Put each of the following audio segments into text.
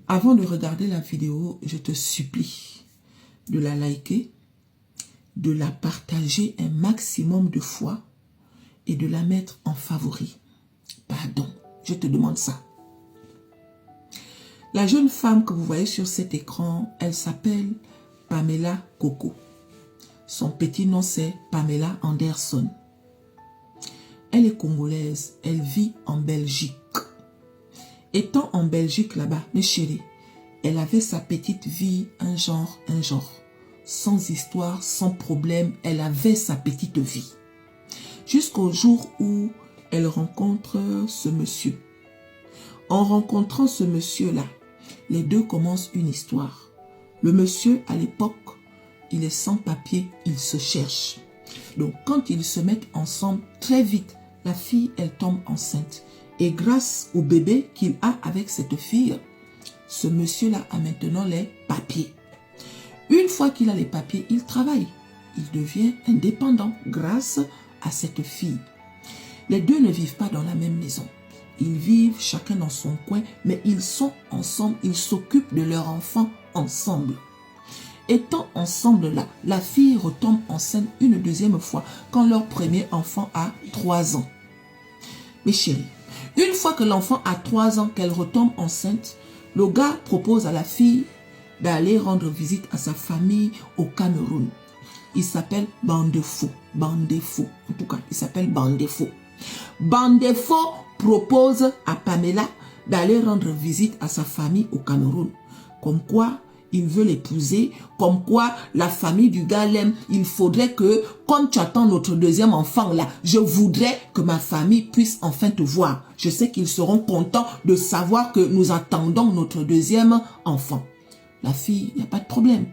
Avant de regarder la vidéo, je te supplie de la liker, de la partager un maximum de fois et de la mettre en favori. Pardon, je te demande ça. La jeune femme que vous voyez sur cet écran, elle s'appelle Pamela Coco. Son petit nom c'est Pamela Anderson. Elle est congolaise, elle vit en Belgique. Étant en Belgique là-bas, mes chéris, elle avait sa petite vie, un genre. Sans histoire, sans problème, elle avait sa petite vie. Jusqu'au jour où elle rencontre ce monsieur. En rencontrant ce monsieur-là, les deux commencent une histoire. Le monsieur, à l'époque, il est sans papier, il se cherche. Donc, quand ils se mettent ensemble, très vite, la fille, elle tombe enceinte. Et grâce au bébé qu'il a avec cette fille, ce monsieur-là a maintenant les papiers. Une fois qu'il a les papiers, il travaille. Il devient indépendant grâce à cette fille. Les deux ne vivent pas dans la même maison. Ils vivent chacun dans son coin, mais ils sont ensemble, ils s'occupent de leur enfant ensemble. Étant ensemble là, la fille retombe enceinte une deuxième fois quand leur premier enfant a 3 ans. Mes chéris, une fois que l'enfant a 3 ans, qu'elle retombe enceinte, le gars propose à la fille d'aller rendre visite à sa famille au Cameroun. Il s'appelle Bandefo. Bandefo. En tout cas, il s'appelle Bandefo. Bandefo propose à Pamela d'aller rendre visite à sa famille au Cameroun. Comme quoi, il veut l'épouser. Comme quoi, la famille du gars l'aime. Il faudrait que, comme tu attends notre deuxième enfant là, je voudrais que ma famille puisse enfin te voir. Je sais qu'ils seront contents de savoir que nous attendons notre deuxième enfant. La fille, il n'y a pas de problème.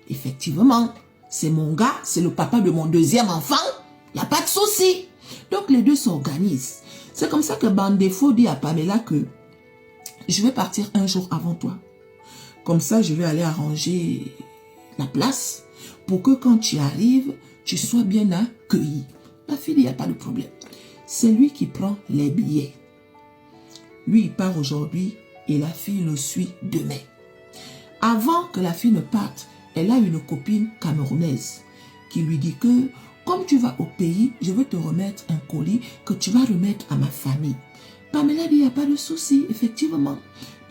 Effectivement, c'est mon gars, c'est le papa de mon deuxième enfant. Il n'y a pas de souci. Donc, les deux s'organisent. C'est comme ça que Bandefo dit à Pamela que je vais partir un jour avant toi. Comme ça, je vais aller arranger la place pour que quand tu arrives, tu sois bien accueilli. La fille, il n'y a pas de problème. C'est lui qui prend les billets. Lui, il part aujourd'hui et la fille le suit demain. Avant que la fille ne parte, elle a une copine camerounaise qui lui dit que comme tu vas au pays, je vais te remettre un colis que tu vas remettre à ma famille. Pamela dit, il n'y a pas de souci, effectivement.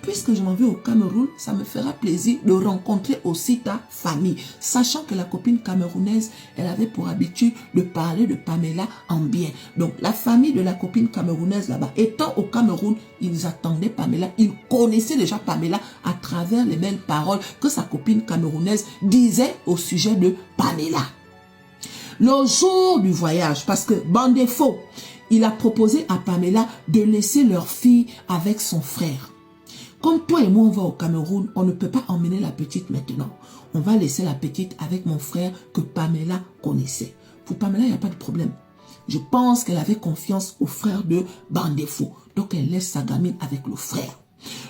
Puisque je m'en vais au Cameroun, ça me fera plaisir de rencontrer aussi ta famille. Sachant que la copine camerounaise, elle avait pour habitude de parler de Pamela en bien. Donc la famille de la copine camerounaise là-bas, étant au Cameroun, ils attendaient Pamela. Ils connaissaient déjà Pamela à travers les belles paroles que sa copine camerounaise disait au sujet de Pamela. Le jour du voyage, parce que Bandefo, il a proposé à Pamela de laisser leur fille avec son frère. Comme toi et moi, on va au Cameroun, on ne peut pas emmener la petite maintenant. On va laisser la petite avec mon frère que Pamela connaissait. Pour Pamela, il n'y a pas de problème. Je pense qu'elle avait confiance au frère de Bandefo. Donc, elle laisse sa gamine avec le frère.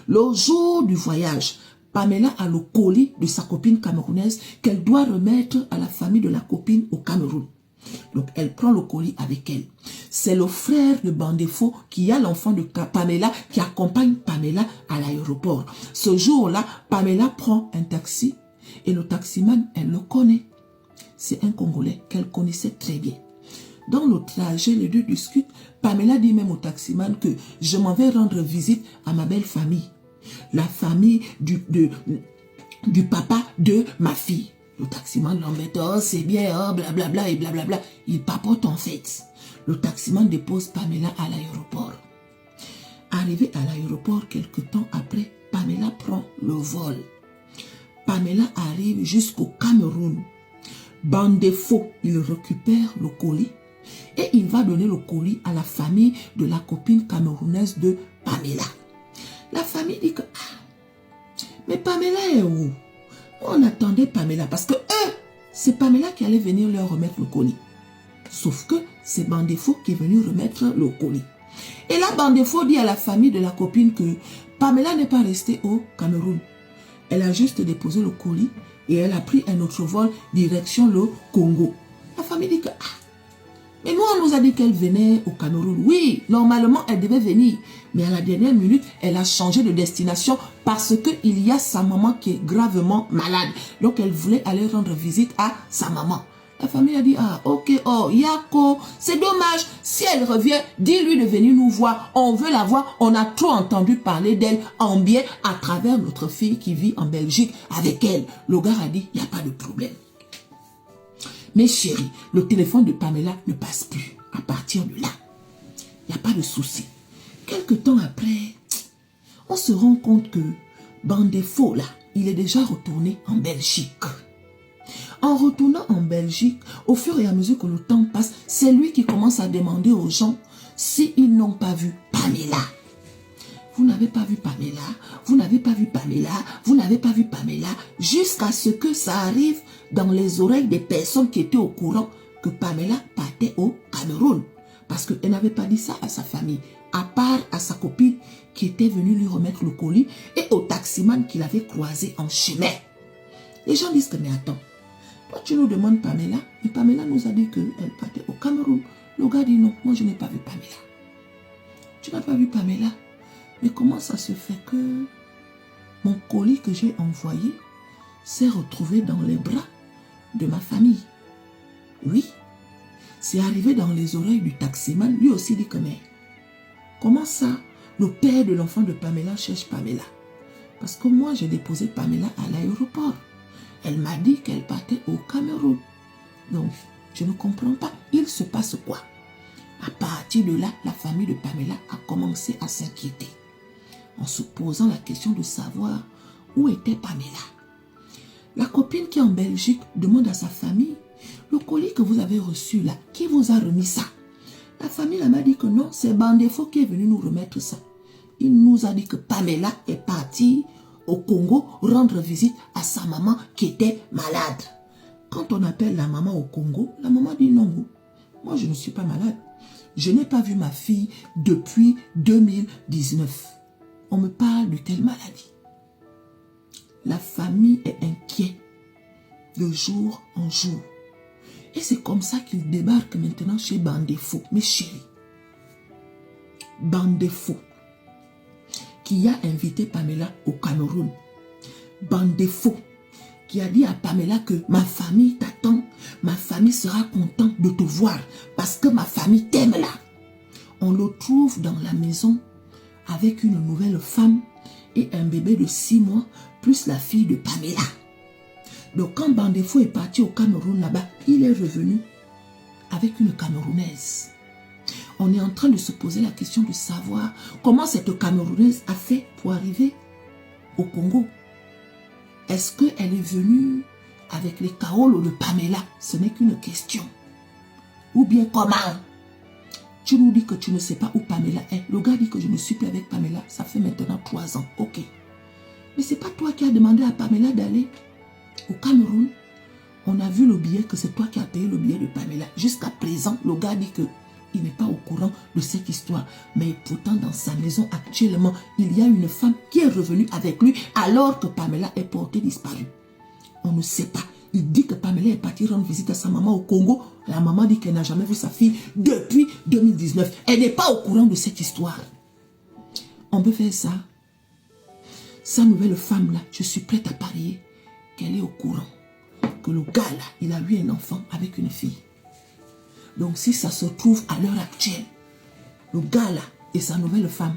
Le jour du voyage, Pamela a le colis de sa copine camerounaise qu'elle doit remettre à la famille de la copine au Cameroun. Donc, elle prend le colis avec elle. C'est le frère de Bandefo qui a l'enfant de Pamela, qui accompagne Pamela à l'aéroport. Ce jour-là, Pamela prend un taxi et le taximan, elle le connaît. C'est un Congolais qu'elle connaissait très bien. Dans le trajet, les deux discutent. Pamela dit même au taximan que je m'en vais rendre visite à ma belle famille. La famille du papa de ma fille. Le taximan l'embête, oh c'est bien, oh blablabla et blablabla. Il papote en fait. Le taximan dépose Pamela à l'aéroport. Arrivée à l'aéroport, quelque temps après, Pamela prend le vol. Pamela arrive jusqu'au Cameroun. Bandefo, il récupère le colis et il va donner le colis à la famille de la copine camerounaise de Pamela. La famille dit que, mais Pamela est où? On attendait Pamela parce que c'est Pamela qui allait venir leur remettre le colis. Sauf que c'est Bandefo qui est venu remettre le colis. Et là, Bandefo dit à la famille de la copine que Pamela n'est pas restée au Cameroun. Elle a juste déposé le colis et elle a pris un autre vol direction le Congo. La famille dit que Mais nous, on nous a dit qu'elle venait au Cameroun. Oui, normalement, elle devait venir. Mais à la dernière minute, elle a changé de destination parce qu'il y a sa maman qui est gravement malade. Donc, elle voulait aller rendre visite à sa maman. La famille a dit, ah, ok, oh, Yako, c'est dommage. Si elle revient, dis-lui de venir nous voir. On veut la voir. On a trop entendu parler d'elle en bien à travers notre fille qui vit en Belgique avec elle. Le gars a dit, il n'y a pas de problème. Mais chérie, le téléphone de Pamela ne passe plus. À partir de là, il n'y a pas de souci. Quelque temps après, on se rend compte que Bandefo, là, il est déjà retourné en Belgique. En retournant en Belgique, au fur et à mesure que le temps passe, c'est lui qui commence à demander aux gens s'ils n'ont pas vu Pamela. Vous n'avez pas vu Pamela, vous n'avez pas vu Pamela, vous n'avez pas vu Pamela, jusqu'à ce que ça arrive dans les oreilles des personnes qui étaient au courant que Pamela partait au Cameroun. Parce qu'elle n'avait pas dit ça à sa famille, à part à sa copine qui était venue lui remettre le colis et au taximan qu'il avait croisé en chemin. Les gens disent que, mais attends, toi tu nous demandes Pamela, mais Pamela nous a dit qu'elle partait au Cameroun. Le gars dit non, moi je n'ai pas vu Pamela. Tu n'as pas vu Pamela? Mais comment ça se fait que mon colis que j'ai envoyé s'est retrouvé dans les bras de ma famille? Oui, c'est arrivé dans les oreilles du taximan. Lui aussi dit que, mais comment ça, le père de l'enfant de Pamela cherche Pamela? Parce que moi, j'ai déposé Pamela à l'aéroport. Elle m'a dit qu'elle partait au Cameroun. Donc, je ne comprends pas. Il se passe quoi? À partir de là, la famille de Pamela a commencé à s'inquiéter en se posant la question de savoir où était Pamela. La copine qui est en Belgique demande à sa famille, le colis que vous avez reçu là, qui vous a remis ça? La famille m'a dit que non, c'est Bandefo qui est venu nous remettre ça. Il nous a dit que Pamela est partie au Congo rendre visite à sa maman qui était malade. Quand on appelle la maman au Congo, la maman dit non, moi je ne suis pas malade. Je n'ai pas vu ma fille depuis 2019. On me parle de telle maladie. La famille est inquiète de jour en jour. Et c'est comme ça qu'il débarque maintenant chez Bandefo. Mes chéris, Bandefo, qui a invité Pamela au Cameroun. Bandefo, qui a dit à Pamela que ma famille t'attend, ma famille sera contente de te voir parce que ma famille t'aime là. On le trouve dans la maison avec une nouvelle femme et un bébé de 6 mois, plus la fille de Pamela. Donc quand Bandefo est parti au Cameroun là-bas, il est revenu avec une Camerounaise. On est en train de se poser la question de savoir comment cette Camerounaise a fait pour arriver au Congo. Est-ce qu'elle est venue avec les caolos de Pamela? Ce n'est qu'une question. Ou bien comment? Tu nous dis que tu ne sais pas où Pamela est. Le gars dit que je ne suis plus avec Pamela. Ça fait maintenant 3 ans. Ok. Mais ce n'est pas toi qui as demandé à Pamela d'aller au Cameroun. On a vu le billet, que c'est toi qui as payé le billet de Pamela. Jusqu'à présent, le gars dit qu'il n'est pas au courant de cette histoire. Mais pourtant, dans sa maison actuellement, il y a une femme qui est revenue avec lui alors que Pamela est portée disparue. On ne sait pas. Il dit que Pamela est partie rendre visite à sa maman au Congo. La maman dit qu'elle n'a jamais vu sa fille depuis 2019. Elle n'est pas au courant de cette histoire. On peut faire ça. Sa nouvelle femme là, je suis prête à parier qu'elle est au courant. Que le gars là, il a eu un enfant avec une fille. Donc si ça se trouve à l'heure actuelle, le gars là et sa nouvelle femme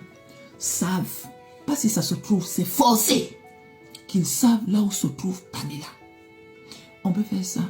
savent, pas si ça se trouve, c'est forcé qu'ils savent là où se trouve Pamela. On peut faire ça.